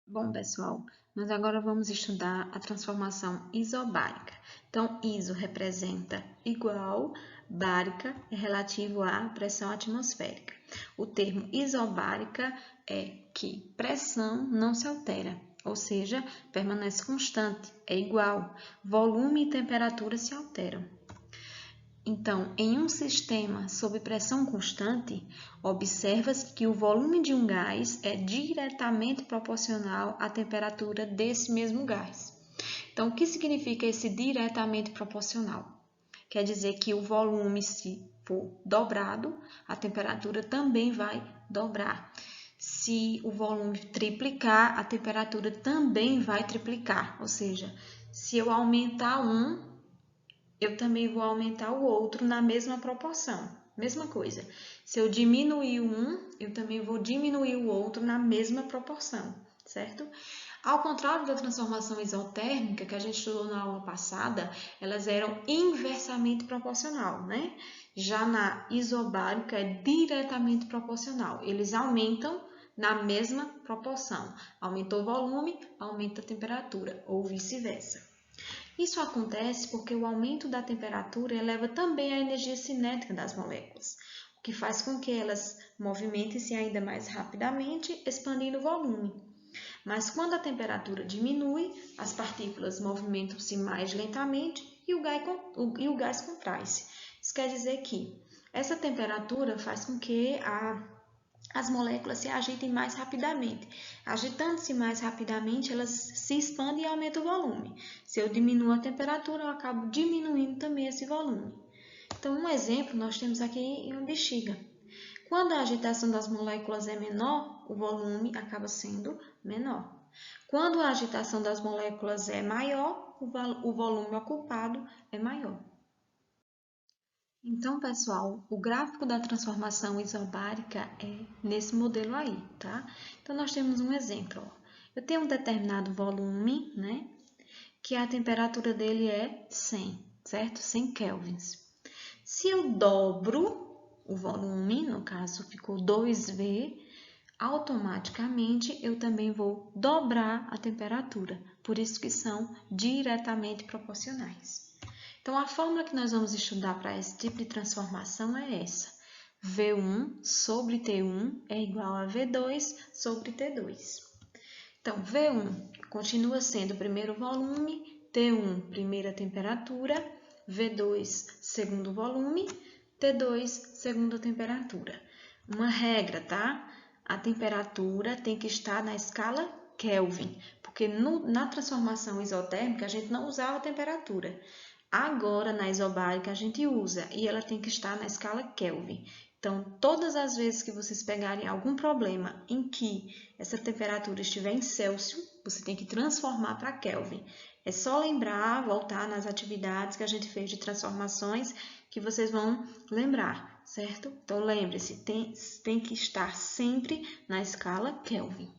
Bom, pessoal, nós agora vamos estudar a transformação isobárica. Então, iso representa igual, bárica é relativo à pressão atmosférica. O termo isobárica é que pressão não se altera, ou seja, permanece constante, é igual. Volume e temperatura se alteram. Então, em um sistema sob pressão constante, observa-se que o volume de um gás é diretamente proporcional à temperatura desse mesmo gás. Então, o que significa esse diretamente proporcional? Quer dizer que o volume, se for dobrado, a temperatura também vai dobrar. Se o volume triplicar, a temperatura também vai triplicar. Ou seja, se eu aumentar eu também vou aumentar o outro na mesma proporção. Mesma coisa. Se eu diminuir um, eu também vou diminuir o outro na mesma proporção, certo? Ao contrário da transformação isotérmica, que a gente estudou na aula passada, elas eram inversamente proporcional, né? Já na isobárica é diretamente proporcional. Eles aumentam na mesma proporção. Aumentou o volume, aumenta a temperatura, ou vice-versa. Isso acontece porque o aumento da temperatura eleva também a energia cinética das moléculas, o que faz com que elas movimentem-se ainda mais rapidamente, expandindo o volume. Mas quando a temperatura diminui, as partículas movimentam-se mais lentamente e o gás contrai-se. Isso quer dizer que essa temperatura faz com que as moléculas se agitem mais rapidamente. Agitando-se mais rapidamente, elas se expandem e aumentam o volume. Se eu diminuo a temperatura, eu acabo diminuindo também esse volume. Então, um exemplo nós temos aqui em uma bexiga. Quando a agitação das moléculas é menor, o volume acaba sendo menor. Quando a agitação das moléculas é maior, o volume ocupado é maior. Então, pessoal, o gráfico da transformação isobárica é nesse modelo aí, tá? Então, nós temos um exemplo. Ó. Eu tenho um determinado volume, né? Que a temperatura dele é 100, certo? 100 kelvins. Se eu dobro o volume, no caso ficou 2V, automaticamente eu também vou dobrar a temperatura. Por isso que são diretamente proporcionais. Então, a fórmula que nós vamos estudar para esse tipo de transformação é essa. V1 sobre T1 é igual a V2 sobre T2. Então, V1 continua sendo o primeiro volume, T1 primeira temperatura, V2 segundo volume, T2 segunda temperatura. Uma regra, tá? A temperatura tem que estar na escala Kelvin, porque na transformação isotérmica a gente não usava a temperatura. Agora, na isobárica, a gente usa e ela tem que estar na escala Kelvin. Então, todas as vezes que vocês pegarem algum problema em que essa temperatura estiver em Celsius, você tem que transformar para Kelvin. É só lembrar, voltar nas atividades que a gente fez de transformações que vocês vão lembrar, certo? Então, lembre-se, tem que estar sempre na escala Kelvin.